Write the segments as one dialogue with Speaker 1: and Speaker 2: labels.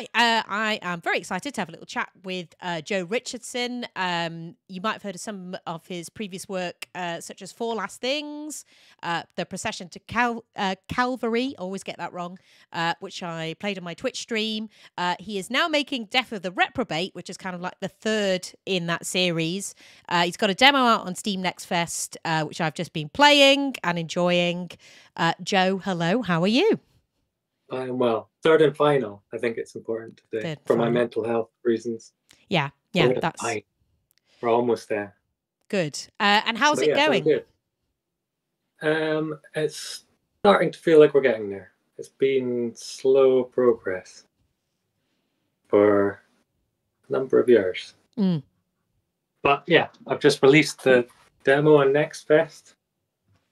Speaker 1: Right, I am very excited to have a little chat with Joe Richardson. You might have heard of some of his previous work, such as Four Last Things, The Procession to Calvary, always get that wrong, which I played on my Twitch stream. He is now making Death of the Reprobate, which is kind of like the third in that series. He's got a demo out on Steam Next Fest, which I've just been playing and enjoying. Joe, hello, how are you?
Speaker 2: I'm well. Third and final. I think it's important today
Speaker 1: Third,
Speaker 2: for my
Speaker 1: final.
Speaker 2: mental health reasons.
Speaker 1: Yeah,
Speaker 2: Third and
Speaker 1: that's
Speaker 2: final. We're almost there.
Speaker 1: good. And how's
Speaker 2: But
Speaker 1: it
Speaker 2: so
Speaker 1: going?
Speaker 2: good. It's starting to feel like we're getting there. It's been slow progress for a number of years.
Speaker 1: Mm.
Speaker 2: But yeah, I've just released the demo on Next Fest,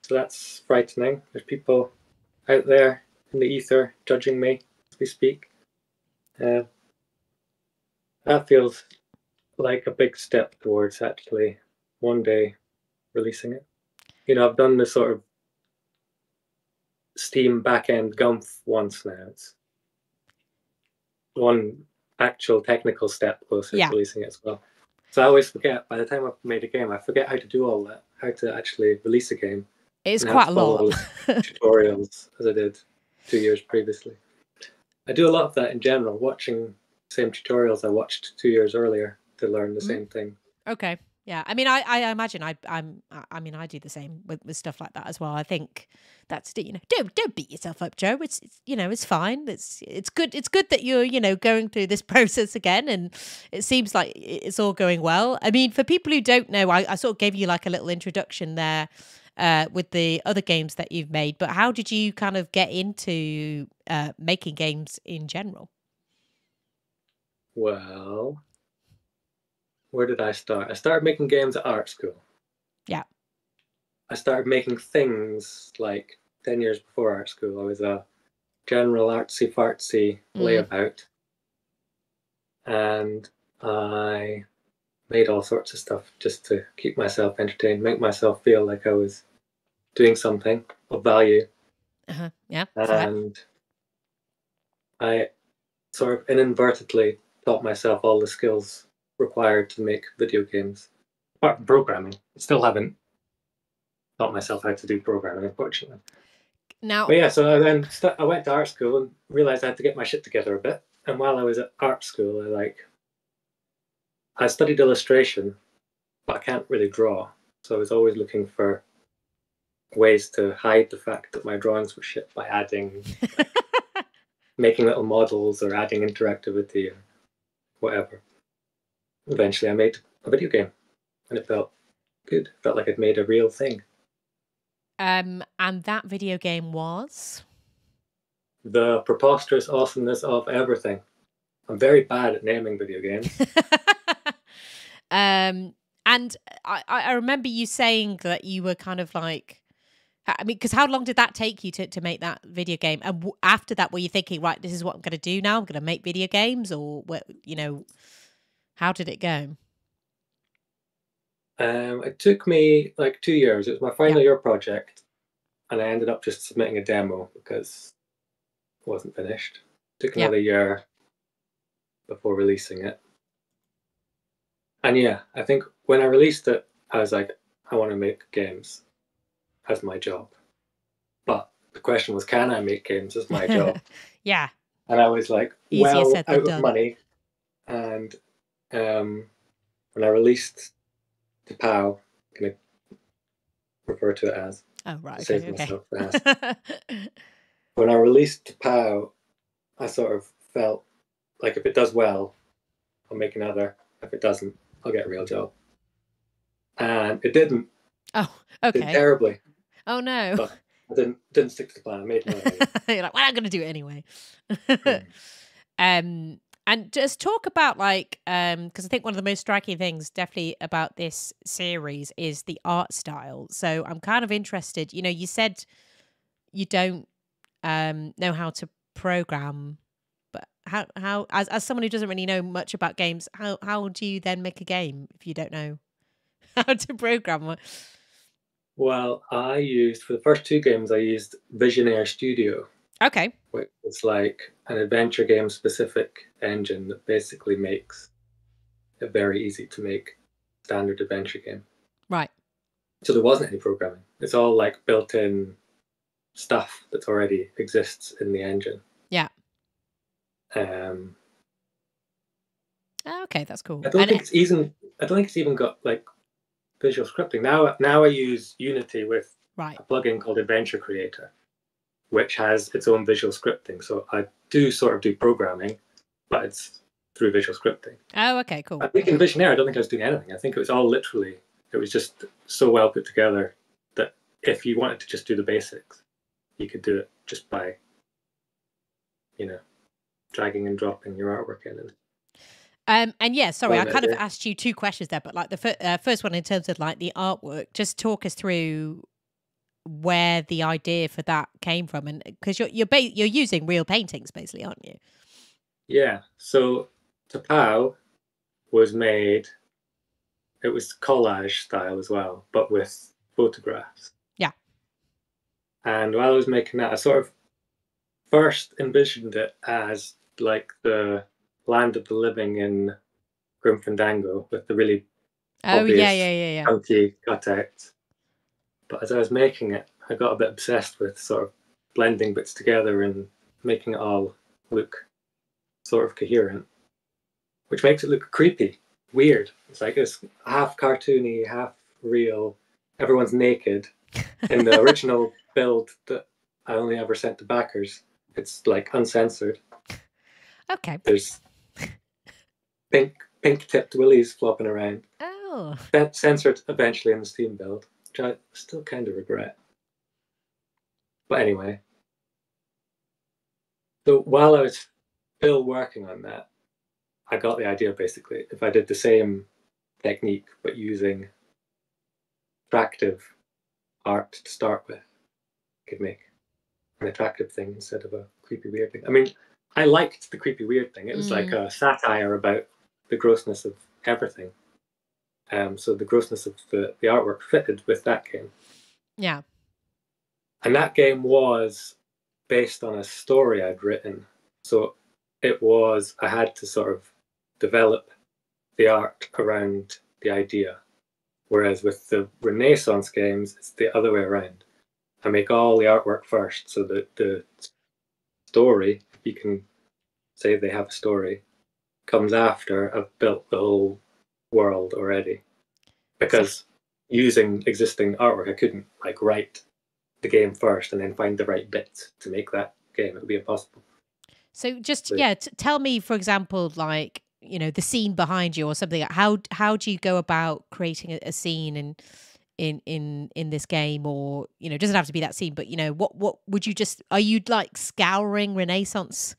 Speaker 2: so that's frightening. There's people out there in the ether judging me as we speak. That feels like a big step towards actually one day releasing it. You know, I've done this sort of Steam backend gumph once now. It's one actual technical step closer to releasing it as well. So I always forget, by the time I've made a game, I forget how to do all that, how to actually release a game.
Speaker 1: It's quite a lot.
Speaker 2: Tutorials as I did 2 years previously. I do a lot of that in general, watching the same tutorials I watched 2 years earlier to learn the same thing.
Speaker 1: Okay. Yeah. I mean, I imagine I mean, I do the same with stuff like that as well. I think that's, you know, don't beat yourself up, Joe. It's you know, it's fine. It's good. It's good that you're, you know, going through this process again, and it seems like it's all going well. I mean, for people who don't know, I sort of gave you like a little introduction there with the other games that you've made, but how did you kind of get into making games in general?
Speaker 2: Well, where did I start? I started making games at art school.
Speaker 1: Yeah.
Speaker 2: I started making things like 10 years before art school. I was a general artsy-fartsy layabout. And I made all sorts of stuff just to keep myself entertained, make myself feel like I was doing something of value.
Speaker 1: Yeah.
Speaker 2: And I sort of inadvertently taught myself all the skills required to make video games. Apart from programming, I still haven't taught myself how to do programming, unfortunately.
Speaker 1: Now,
Speaker 2: but yeah, so I went to art school and realized I had to get my shit together a bit. And while I was at art school, I studied illustration, but I can't really draw. So I was always looking for ways to hide the fact that my drawings were shit by adding, making little models or adding interactivity or whatever. Eventually I made a video game and it felt good. It felt like I'd made a real thing.
Speaker 1: And that video game was? The
Speaker 2: Preposterous Awesomeness of Everything. I'm very bad at naming video games.
Speaker 1: And I remember you saying that you were kind of like, I mean, because how long did that take you to make that video game? And after that, were you thinking, right, this is what I'm going to do now? I'm going to make video games, or what? You know, how did it go?
Speaker 2: It took me like 2 years. It was my final year project, and I ended up just submitting a demo because it wasn't finished. It took another year before releasing it. And yeah, I think when I released it, I was like, I want to make games as my job. But the question was, can I make games as my job?
Speaker 1: Yeah.
Speaker 2: And I was like, well, out of money. And when I released the POW, I'm going to refer to it as.
Speaker 1: Oh, right.
Speaker 2: Save myself the When I released the POW, I sort of felt like if it does well, I'll make another. If it doesn't, I'll get a real job. And it didn't.
Speaker 1: Oh, okay.
Speaker 2: It did terribly.
Speaker 1: Oh no.
Speaker 2: But I didn't stick to the plan. I made money.
Speaker 1: You're like, well, I'm gonna do it anyway. And just talk about like, because I think one of the most striking things definitely about this series is the art style. So I'm kind of interested, you know, you said you don't know how to program, but how as someone who doesn't really know much about games, how do you then make a game if you don't know how to program?
Speaker 2: Well, for the first 2 games, I used Visionaire Studio.
Speaker 1: Okay.
Speaker 2: It's like an adventure game specific engine that basically makes it very easy to make standard adventure game.
Speaker 1: Right.
Speaker 2: So there wasn't any programming. It's all like built-in stuff that already exists in the engine.
Speaker 1: Yeah.
Speaker 2: Um,
Speaker 1: Okay, that's cool.
Speaker 2: I don't think it's even got like visual scripting. Now I use Unity with
Speaker 1: right.
Speaker 2: a plugin called Adventure Creator, which has its own visual scripting. So I do sort of do programming, but it's through visual scripting.
Speaker 1: Oh, okay, cool.
Speaker 2: I think in Visionaire, I don't think I was doing anything. I think it was all literally, it was just so well put together that if you wanted to just do the basics, you could do it just by, dragging and dropping your artwork in.
Speaker 1: And yeah, sorry, I kind of asked you two questions there, but like the first one in terms of like the artwork, just talk us through where the idea for that came from, and because you're using real paintings basically, aren't you?
Speaker 2: Yeah. So Tapao was made. It was collage style as well, but with photographs.
Speaker 1: Yeah.
Speaker 2: And while I was making that, I sort of first envisioned it as like the land of the living in Grim Fandango with the really obvious chunky cutouts. But as I was making it, I got a bit obsessed with sort of blending bits together and making it all look sort of coherent, which makes it look creepy, weird. It's like it's half cartoony, half real. Everyone's naked. In the original build that I only ever sent to backers, it's like uncensored.
Speaker 1: Okay.
Speaker 2: There's pink tipped willies flopping around.
Speaker 1: Oh.
Speaker 2: Censored eventually in the Steam build, which I still kind of regret. But anyway, so while I was still working on that, I got the idea basically if I did the same technique but using attractive art to start with, I could make an attractive thing instead of a creepy weird thing. I mean, I liked the creepy weird thing. It was like a satire about the grossness of everything. So the grossness of the artwork fitted with that game.
Speaker 1: Yeah.
Speaker 2: And that game was based on a story I'd written. So I had to sort of develop the art around the idea. Whereas with the Renaissance games, it's the other way around. I make all the artwork first so that the story, if you can say they have a story, comes after I've built the whole world already. Because using existing artwork, I couldn't like write the game first and then find the right bits to make that game. It would be impossible.
Speaker 1: So just tell me, for example, like the scene behind you or something. How do you go about creating a scene in this game, or it doesn't have to be that scene, but what would you are you like scouring Renaissance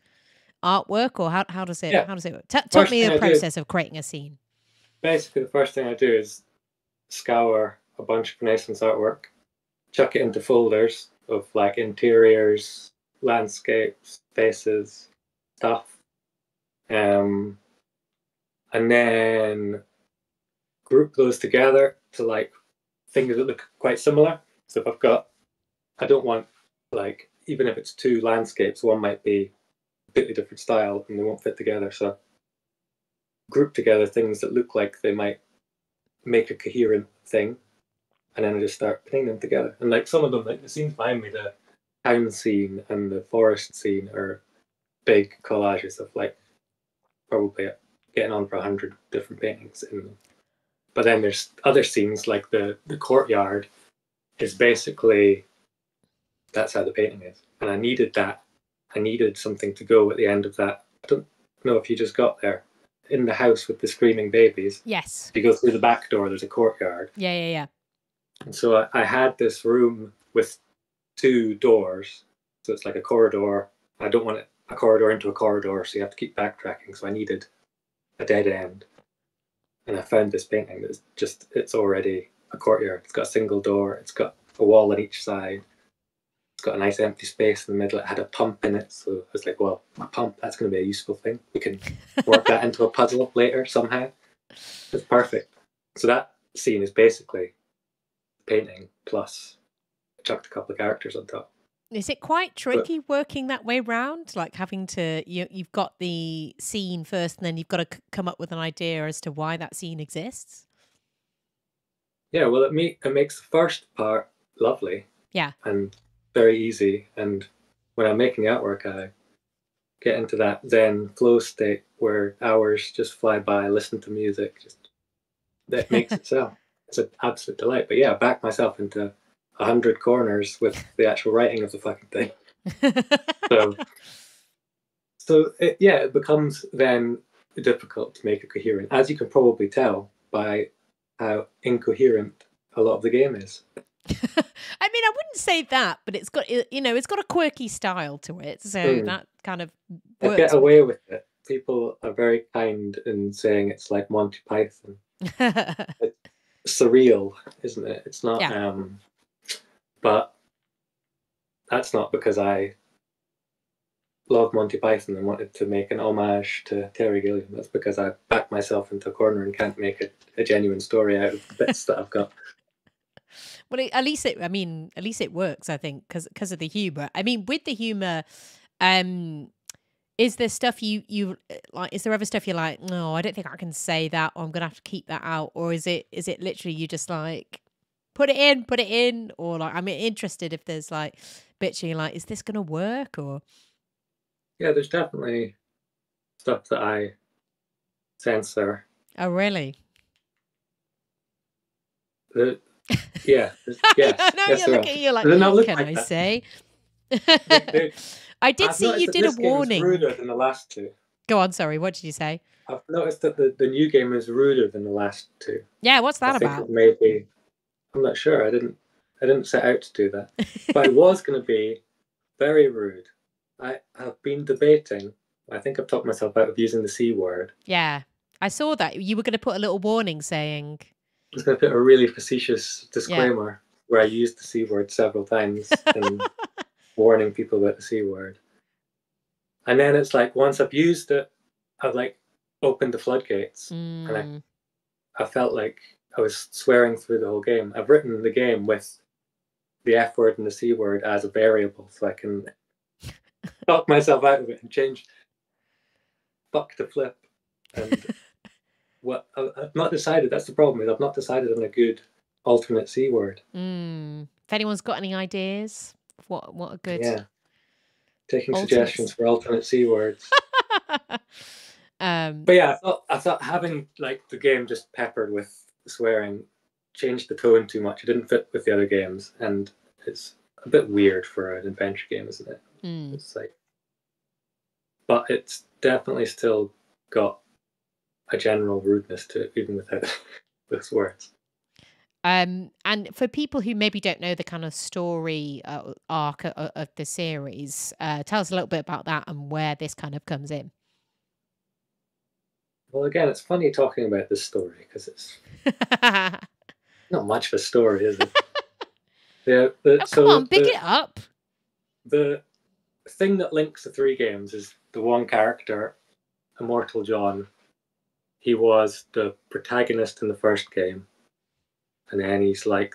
Speaker 1: artwork, or how does it work? Talk me the process of creating a scene.
Speaker 2: Basically, the first thing I do is scour a bunch of Renaissance artwork, chuck it into folders of like interiors, landscapes, faces, stuff, and then group those together to like things that look quite similar. So if I don't want like, even if it's two landscapes, one might be a completely different style and they won't fit together. So group together things that look like they might make a coherent thing, and then I just start putting them together. And like some of them, like the scenes behind me, the town scene and the forest scene are big collages of like probably getting on for 100 different paintings in them. But then there's other scenes like the courtyard is basically, that's how the painting is. And I needed that. I needed something to go at the end of that. I don't know if you just got there. In the house with the screaming babies.
Speaker 1: Yes.
Speaker 2: If you go through the back door, there's a courtyard.
Speaker 1: Yeah.
Speaker 2: And so I had this room with two doors. So it's like a corridor. I don't want a corridor into a corridor, so you have to keep backtracking. So I needed a dead end. And I found this painting that's just, it's already a courtyard. It's got a single door. It's got a wall on each side. It's got a nice empty space in the middle. It had a pump in it. So I was like, well, a pump, that's going to be a useful thing. We can work that into a puzzle later somehow. It's perfect. So that scene is basically painting plus I chucked a couple of characters on top.
Speaker 1: Is it quite
Speaker 2: But
Speaker 1: tricky working that way round? Like having to, you've got the scene first and then you've got to come up with an idea as to why that scene exists?
Speaker 2: yeah, well, it makes the first part lovely
Speaker 1: Yeah.
Speaker 2: and very easy. And when I'm making artwork, I get into that Zen flow state where hours just fly by, listen to music, just that makes it so. It's an absolute delight. But yeah, I back myself into 100 corners with the actual writing of the fucking thing. So, it becomes then difficult to make it coherent, as you can probably tell by how incoherent a lot of the game is.
Speaker 1: I mean, I wouldn't say that, but it's got it's got a quirky style to it, so that kind of
Speaker 2: I
Speaker 1: works.
Speaker 2: get away with it. People are very kind in saying it's like Monty Python. It's surreal, isn't it? It's not.
Speaker 1: Yeah.
Speaker 2: But that's not because I love Monty Python and wanted to make an homage to Terry Gilliam. That's because I backed myself into a corner and can't make a genuine story out of the bits that I've got.
Speaker 1: Well, at least it works, I think, because of the humor. I mean, with the humor, is there stuff you like? Is there ever stuff you're like, no, I don't think I can say that, or I'm gonna have to keep that out, or is it literally you just like put it in, or like I'm interested if there's like bits you're like, is this gonna work, or
Speaker 2: Yeah, there's definitely stuff that I censor.
Speaker 1: oh really?
Speaker 2: Yes,
Speaker 1: No,
Speaker 2: yes,
Speaker 1: you're
Speaker 2: there are.
Speaker 1: looking, you're like,
Speaker 2: Does it not look
Speaker 1: can
Speaker 2: like
Speaker 1: I
Speaker 2: that?
Speaker 1: say?
Speaker 2: They,
Speaker 1: I did
Speaker 2: I've
Speaker 1: see
Speaker 2: noticed
Speaker 1: you
Speaker 2: that
Speaker 1: did a
Speaker 2: this game is
Speaker 1: warning.
Speaker 2: ruder than the last two.
Speaker 1: Go on, sorry, what did you say?
Speaker 2: I've noticed that the new game is ruder than the last two.
Speaker 1: Yeah, what's that
Speaker 2: I think
Speaker 1: about?
Speaker 2: it may be. I'm not sure. I didn't set out to do that, but it was going to be very rude. I have been debating. I think I've talked myself out of using the C word.
Speaker 1: Yeah, I saw that you were going to put a little warning saying.
Speaker 2: I was going to put a really facetious
Speaker 1: Yeah.
Speaker 2: disclaimer where I used the C word several times and warning people about the C word. And then it's like once I've used it, I've like opened the floodgates, and I felt like I was swearing through the whole game. I've written the game with the F word and the C word as a variable, so I can talk myself out of it and change fuck to flip. And what I've not decided. That's the problem. Is I've not decided on a good alternate C word.
Speaker 1: If anyone's got any ideas, what a good
Speaker 2: taking suggestions for alternate C words. But yeah, I thought having like the game just peppered with swearing changed the tone too much. It didn't fit with the other games, and it's a bit weird for an adventure game, isn't it? It's like, but it's definitely still got a general rudeness to it, even without those words.
Speaker 1: And for people who maybe don't know the kind of story arc of the series, tell us a little bit about that and where this kind of comes in.
Speaker 2: Well, again, it's funny talking about this story because it's not much of a story, is it?
Speaker 1: Come on, big it up.
Speaker 2: The thing that links the three games is the one character, Immortal John. He was the protagonist in the first game, and then he's like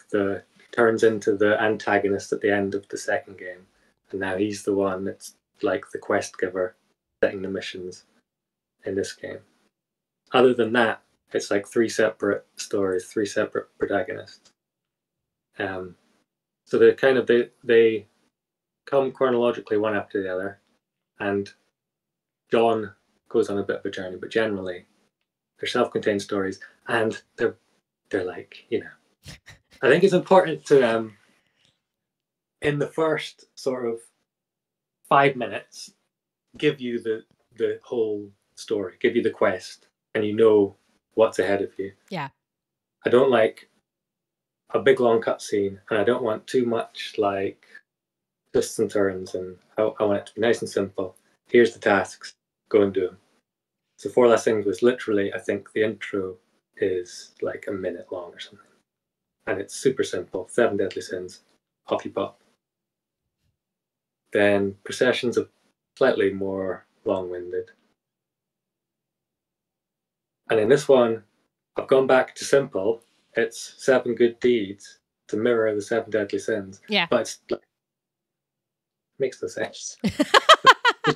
Speaker 2: turns into the antagonist at the end of the second game, and now he's the one that's like the quest giver, setting the missions in this game. Other than that, it's like three separate stories, three separate protagonists. So they come chronologically one after the other, and John goes on a bit of a journey, but generally they're self-contained stories, and they're like, I think it's important to in the first sort of 5 minutes give you the whole story, give you the quest, and you know what's ahead of you.
Speaker 1: Yeah.
Speaker 2: I don't like a big long cutscene, and I don't want too much like twists and turns, and I want it to be nice and simple. Here's the tasks, go and do them. So Four Last Things was literally, I think the intro is like a minute long or something. And it's super simple. 7 Deadly Sins, off you pop. Then Processions are slightly more long-winded. And in this one, I've gone back to simple. It's 7 good deeds to mirror the 7 Deadly Sins.
Speaker 1: Yeah.
Speaker 2: But it's like makes no sense.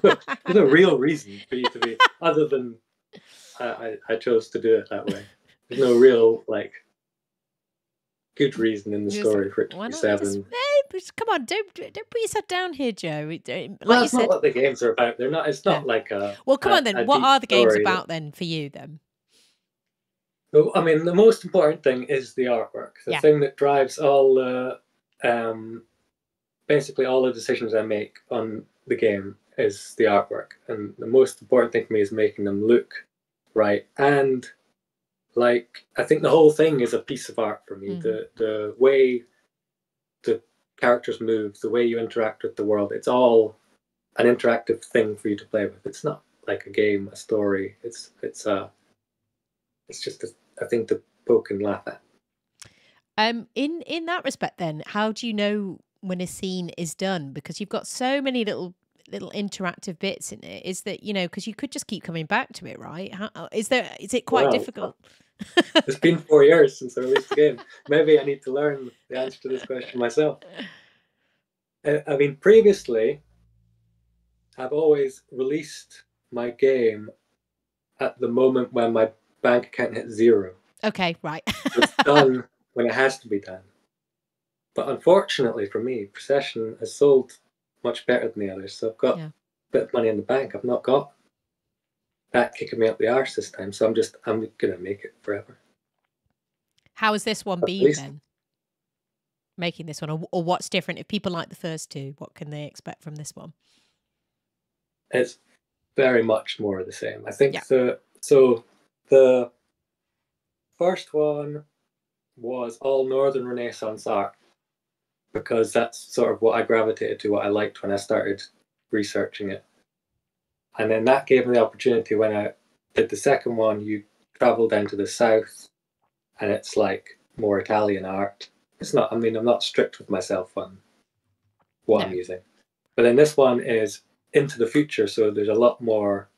Speaker 2: There's no real reason for you to be, other than I chose to do it that way. There's no real like good reason in the story for it to be 7.
Speaker 1: Come on, don't put yourself down here, Joe. Like
Speaker 2: Well,
Speaker 1: you
Speaker 2: that's
Speaker 1: said,
Speaker 2: not what the games are about. They're not. It's not like a.
Speaker 1: Well, come on then.
Speaker 2: A
Speaker 1: What
Speaker 2: deep
Speaker 1: are the games
Speaker 2: story
Speaker 1: about then for you then?
Speaker 2: Well, I mean, the most important thing is the artwork. The thing that drives all the, basically all the decisions I make on the game is the artwork, and the most important thing for me is making them look right. And like, I think the whole thing is a piece of art for me. The way the characters move, the way you interact with the world, it's all an interactive thing for you to play with. It's not like a game, a story. It's just a thing to poke and laugh at.
Speaker 1: In that respect, then, how do you know when a scene is done? Because you've got so many little interactive bits in it. Is that, because you could just keep coming back to it, right? Is it quite difficult?
Speaker 2: It's been 4 years since I released the game. Maybe I need to learn the answer to this question myself. I mean, previously, I've always released my game at the moment when my bank account hits 0.
Speaker 1: Okay, right.
Speaker 2: It's done when it has to be done. But unfortunately for me, Procession has sold much better than the others. So I've got a bit of money in the bank. I've not got that kicking me up the arse this time. So I'm going to make it forever.
Speaker 1: How has this one been then? Making this one, or what's different? If people like the first two, what can they expect from this one?
Speaker 2: It's very much more of the same. I think the first one was all Northern Renaissance art, because that's sort of what I gravitated to, what I liked when I started researching it. And then that gave me the opportunity when I did the second one, you travel down to the south and it's like more Italian art. It's not, I mean, I'm not strict with myself on what I'm using. But then this one is into the future, so there's a lot more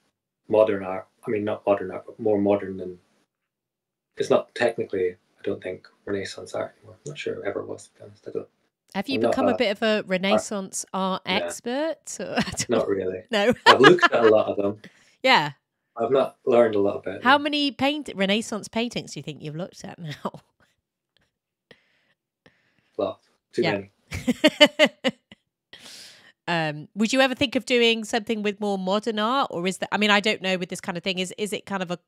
Speaker 2: modern art. I mean, not modern art, but more modern than... It's not technically, I don't think, Renaissance art anymore. I'm not sure it ever was, to be honest.
Speaker 1: Have you become a bit of a Renaissance art expert?
Speaker 2: Not really.
Speaker 1: No.
Speaker 2: I've looked at a lot of them.
Speaker 1: Yeah.
Speaker 2: I've not learned a lot about them.
Speaker 1: How many Renaissance paintings do you think you've looked at now?
Speaker 2: Lots. Too many.
Speaker 1: Would you ever think of doing something with more modern art, or is that? I mean, I don't know with this kind of thing. Is it kind of a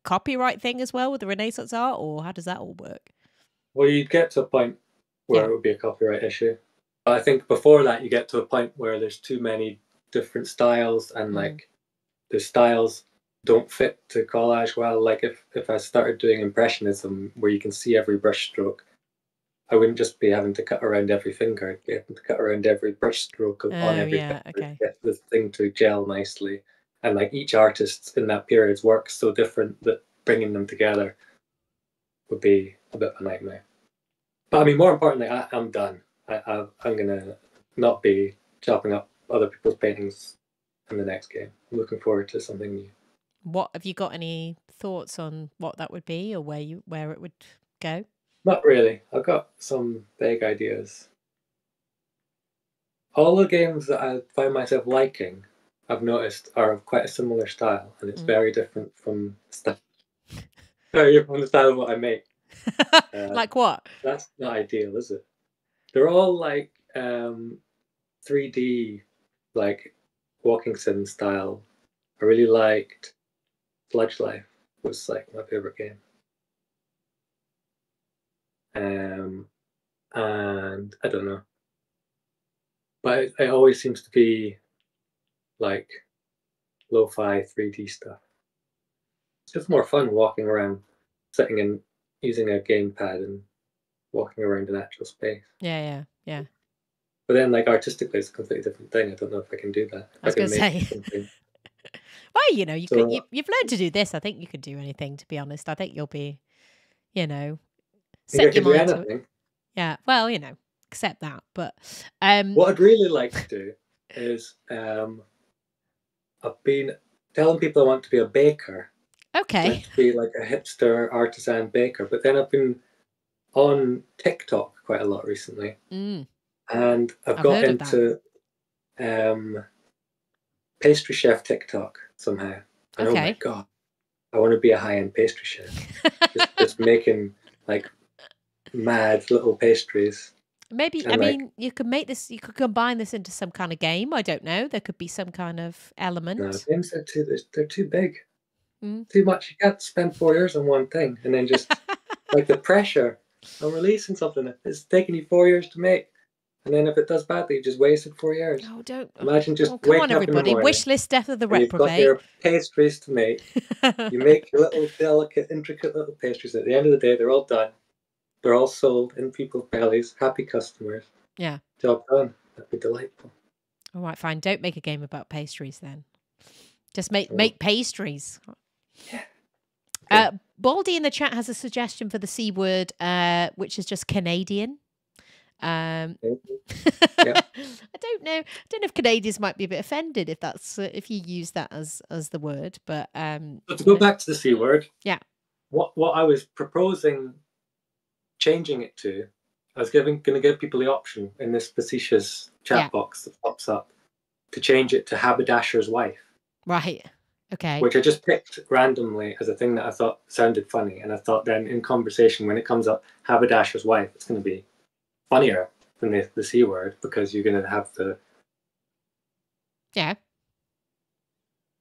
Speaker 1: copyright thing as well with the Renaissance art, or how does that all work?
Speaker 2: Well, you'd get to a point where it would be a copyright issue. But I think before that, you get to a point where there's too many different styles, and like the styles don't fit to collage well. Like if I started doing Impressionism, where you can see every brush stroke, I wouldn't just be having to cut around every finger. I'd be having to cut around every brush stroke on every finger to get the thing to gel nicely. And like each artist in that period's work so different that bringing them together would be a bit of a nightmare. But I mean, more importantly, I'm done. I'm going to not be chopping up other people's paintings in the next game. I'm looking forward to something new.
Speaker 1: What have you got any thoughts on what that would be, or where it would go?
Speaker 2: Not really. I've got some vague ideas. All the games that I find myself liking, I've noticed, are of quite a similar style, and it's very different from the style of what I make.
Speaker 1: Like what?
Speaker 2: That's not ideal, is it? They're all like 3D, like walking sim style. I really liked Sludge Life. Was like my favorite game. And I don't know, but it always seems to be like lo-fi 3D stuff. It's just more fun walking around, sitting and using a gamepad and walking around an actual space.
Speaker 1: Yeah.
Speaker 2: But then, like, artistically, it's a completely different thing. I don't know if I can do that.
Speaker 1: I was going to say. Well, you've learned to do this. I think you could do anything, to be honest. I think you'll be, set your mind to it. Yeah, well, accept that. But
Speaker 2: what I'd really like to do is I've been telling people I want to be a baker.
Speaker 1: Okay.
Speaker 2: To be like a hipster artisan baker. But then I've been on TikTok quite a lot recently. And I've got into pastry chef TikTok somehow. And oh my God, I want to be a high-end pastry chef. just making like mad little pastries.
Speaker 1: Maybe,
Speaker 2: And
Speaker 1: I
Speaker 2: like,
Speaker 1: mean, you could make this, you could combine this into some kind of game. I don't know. There could be some kind of element.
Speaker 2: no, games are they're too big.
Speaker 1: Mm.
Speaker 2: Too much. You can't spend 4 years on one thing and then just like the pressure of releasing something that is taking you 4 years to make. And then if it does badly, you just wasted 4 years.
Speaker 1: Oh, don't
Speaker 2: Imagine just
Speaker 1: come
Speaker 2: waking
Speaker 1: on,
Speaker 2: up in the
Speaker 1: everybody!
Speaker 2: morning
Speaker 1: Wish list death of the
Speaker 2: and you've got
Speaker 1: reprobate.
Speaker 2: your pastries to make. You make your little delicate, intricate little pastries. At the end of the day, they're all done. They're all sold in people's bellies. Happy customers.
Speaker 1: Yeah.
Speaker 2: Job done. That'd be delightful.
Speaker 1: All right, fine. Don't make a game about pastries then. Just make pastries.
Speaker 2: Yeah.
Speaker 1: Baldy in the chat has a suggestion for the C word, which is just Canadian.
Speaker 2: Yeah.
Speaker 1: I don't know. I don't know if Canadians might be a bit offended if that's if you use that as the word. But
Speaker 2: to go back to the C word,
Speaker 1: yeah.
Speaker 2: What I was proposing changing it to, I was going to give people the option in this facetious chat box that pops up to change it to haberdasher's wife.
Speaker 1: Right. Okay.
Speaker 2: Which I just picked randomly as a thing that I thought sounded funny, and I thought then in conversation when it comes up haberdasher's wife, it's going to be funnier than the C word because you're going to have the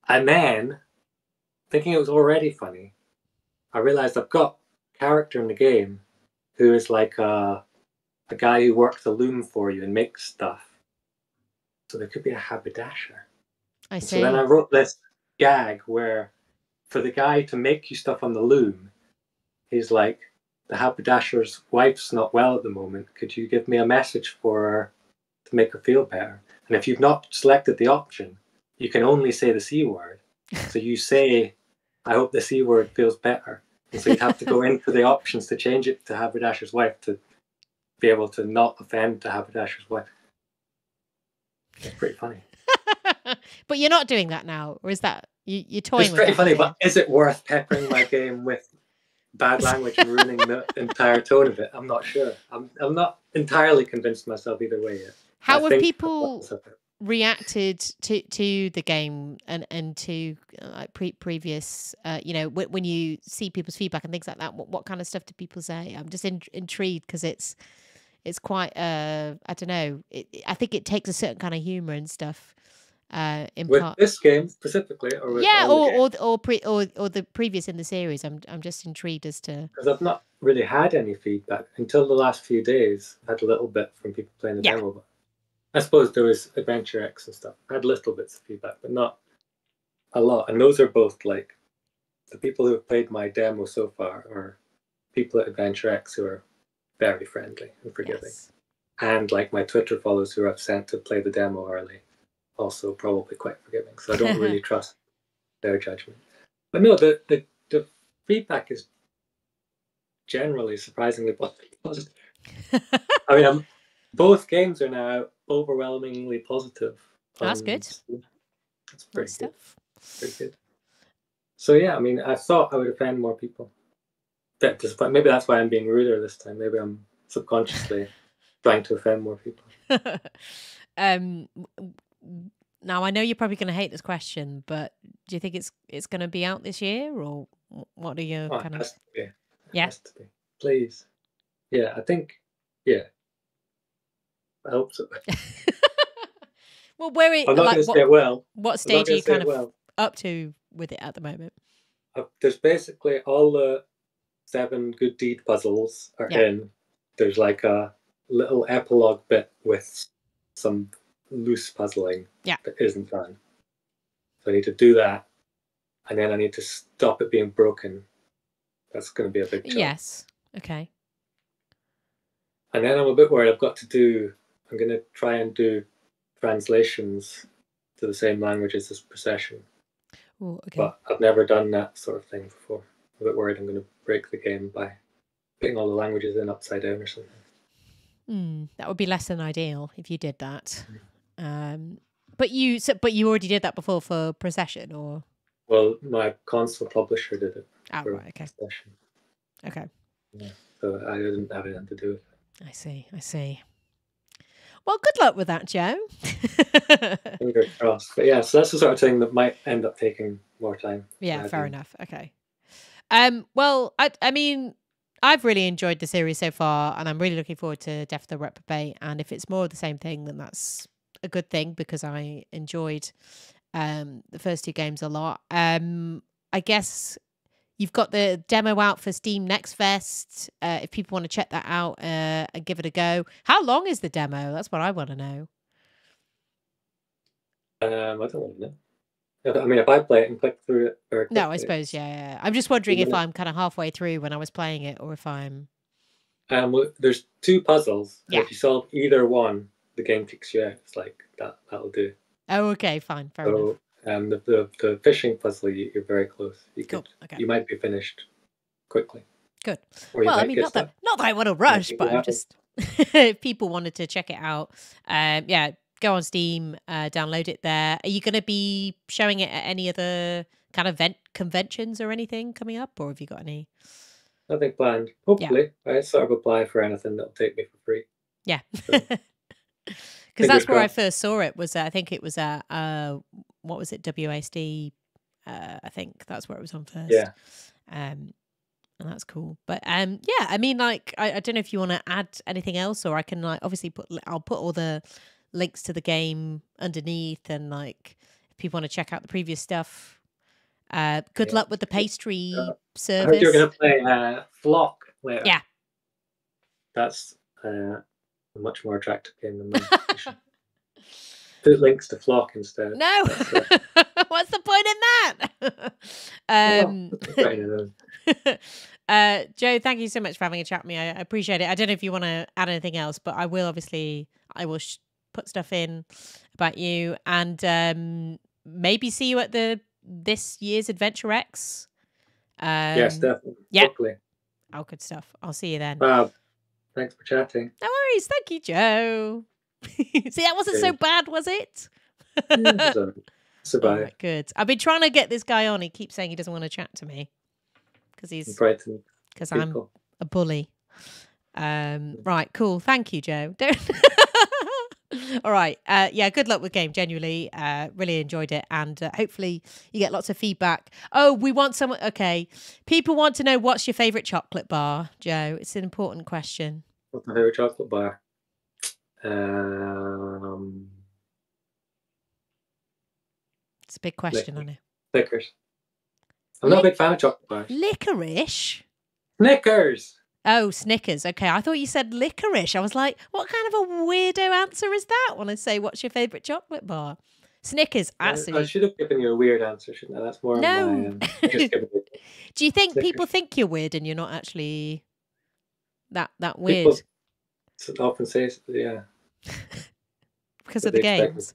Speaker 2: And then thinking it was already funny, I realized I've got a character in the game who is like a guy who works a loom for you and makes stuff. So there could be a haberdasher.
Speaker 1: I see.
Speaker 2: So then I wrote this gag where for the guy to make you stuff on the loom, he's like, the haberdasher's wife's not well at the moment. Could you give me a message for her to make her feel better? And if you've not selected the option, you can only say the C word. So you say, I hope the C word feels better. And so you'd have to go into the options to change it to haberdasher's wife to be able to not offend the haberdasher's wife. It's pretty funny.
Speaker 1: But you're not doing that now, or is that you're toying
Speaker 2: it's
Speaker 1: with it?
Speaker 2: It's pretty funny, but is it worth peppering my game with bad language and ruining the entire tone of it? I'm not sure. I'm not entirely convinced myself either way yet.
Speaker 1: How have people reacted to the game and to like previous when you see people's feedback and things like that? What kind of stuff do people say? I'm just intrigued because it's quite I don't know. I think it takes a certain kind of humor and stuff.
Speaker 2: With this game specifically, or with
Speaker 1: or the previous in the series. I'm just intrigued as to,
Speaker 2: because I've not really had any feedback until the last few days. I had a little bit from people playing the demo, but I suppose there was Adventure X and stuff. I had little bits of feedback, but not a lot. And those are both like the people who have played my demo so far are people at Adventure X who are very friendly and forgiving, and like my Twitter followers who I've sent to play the demo early. Also probably quite forgiving, so I don't really trust their judgment. But no, the feedback is generally surprisingly positive. I mean, both games are now overwhelmingly positive.
Speaker 1: That's good.
Speaker 2: That's pretty good. Pretty good. So yeah, I mean, I thought I would offend more people. Maybe that's why I'm being ruder this time. Maybe I'm subconsciously trying to offend more people.
Speaker 1: Now I know you're probably going to hate this question, but do you think it's going to be out this year, or what are your kind of?
Speaker 2: It has to be. It has to be. Please. Yeah, I think. Yeah, I hope so.
Speaker 1: Well, where
Speaker 2: I'm not going to say it well.
Speaker 1: What stage are you kind of up to with it at the moment?
Speaker 2: There's basically all the 7 good deed puzzles are in. There's like a little epilogue bit with some loose puzzling that isn't done. So I need to do that, and then I need to stop it being broken. That's going to be a big job.
Speaker 1: Yes. Okay.
Speaker 2: And then I'm a bit worried. I'm going to try and do translations to the same languages as Procession.
Speaker 1: Ooh, okay.
Speaker 2: But I've never done that sort of thing before. I'm a bit worried I'm going to break the game by putting all the languages in upside down or something.
Speaker 1: That would be less than ideal if you did that. But you already did that before for Procession, or?
Speaker 2: Well, my console publisher did it.
Speaker 1: Oh, right, okay.
Speaker 2: Procession.
Speaker 1: Okay.
Speaker 2: Yeah, so I didn't have anything to do with it.
Speaker 1: I see. Well, good luck with that, Joe.
Speaker 2: Fingers crossed. But yeah, so that's the sort of thing that might end up taking more time.
Speaker 1: Yeah, fair enough. Okay. Well, I mean, I've really enjoyed the series so far, and I'm really looking forward to Death of the Reprobate. And if it's more of the same thing, then that's a good thing because I enjoyed the first two games a lot. I guess you've got the demo out for Steam Next Fest. If people want to check that out and give it a go. How long is the demo? That's what I want to know.
Speaker 2: I don't really know. I mean, if I play it and click through it, or
Speaker 1: No, I suppose, yeah. I'm just wondering if I'm kind of halfway through when I was playing it, or if I'm.
Speaker 2: There's 2 puzzles.
Speaker 1: Yeah.
Speaker 2: If you solve either one, the game kicks you out. It's like that'll do.
Speaker 1: Oh, okay, fine, fair enough.
Speaker 2: The fishing puzzle, you're very close.
Speaker 1: Cool. Okay.
Speaker 2: You might be finished quickly.
Speaker 1: Good.
Speaker 2: Well,
Speaker 1: I mean, not that I want to rush, but I'm just if people wanted to check it out, yeah. Go on Steam, download it there. Are you going to be showing it at any other kind of conventions or anything coming up, or have you got any?
Speaker 2: Nothing planned. Hopefully, I sort of apply for anything that'll take me for free.
Speaker 1: Yeah,
Speaker 2: So,
Speaker 1: because that's where I first saw it. Was I think it was at what was it, WASD? I think that's where it was on first.
Speaker 2: Yeah.
Speaker 1: And that's cool. But yeah, I mean, like, I don't know if you want to add anything else, or I can like obviously I'll put all the links to the game underneath, and like if people want to check out the previous stuff. Good luck with the pastry service.
Speaker 2: I heard you're going to play Flock later.
Speaker 1: Yeah,
Speaker 2: that's a much more attractive game than mine. Put links to Flock instead.
Speaker 1: No, what's the point in that? Joe, thank you so much for having a chat with me. I appreciate it. I don't know if you want to add anything else, but I will put stuff in about you, and maybe see you at this year's Adventure X.
Speaker 2: Yes, definitely.
Speaker 1: Yeah.
Speaker 2: Hopefully.
Speaker 1: Oh, good stuff. I'll see you then.
Speaker 2: Thanks for chatting.
Speaker 1: No worries. Thank you, Joe. See, that wasn't so bad, was it?
Speaker 2: Survive.
Speaker 1: Right, good. I've been trying to get this guy on. He keeps saying he doesn't want to chat to me because I'm a bully. Right, cool. Thank you, Joe. All right. Yeah, good luck with game. Genuinely, really enjoyed it, and hopefully you get lots of feedback. Oh, we want someone. Okay, people want to know what's your favorite chocolate bar, Joe. It's an important question.
Speaker 2: What's my favorite chocolate bar?
Speaker 1: It's a big question, I know.
Speaker 2: Snickers. I'm not a big fan of chocolate bars.
Speaker 1: Licorice?
Speaker 2: Snickers!
Speaker 1: Oh, Snickers. Okay, I thought you said licorice. I was like, what kind of a weirdo answer is that when I say, what's your favourite chocolate bar? Snickers, absolutely.
Speaker 2: I should have given you a weird answer, shouldn't I? That's more
Speaker 1: no. Do you think
Speaker 2: Snickers.
Speaker 1: People think you're weird and you're not actually that weird?
Speaker 2: People often say, yeah.
Speaker 1: Because of the games?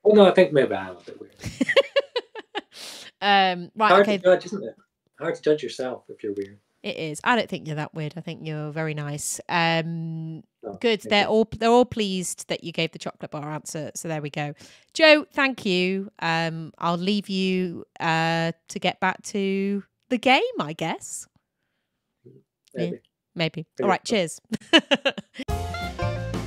Speaker 2: Well, no, I think maybe I'm a bit weird.
Speaker 1: Right,
Speaker 2: hard to judge, isn't it? Hard to judge yourself if you're weird.
Speaker 1: It is. I don't think you're that weird. I think you're very nice.
Speaker 2: No,
Speaker 1: good. They're all pleased that you gave the chocolate bar answer. So there we go. Joe, thank you. I'll leave you to get back to the game, I guess.
Speaker 2: Maybe.
Speaker 1: Maybe. All right. Cheers.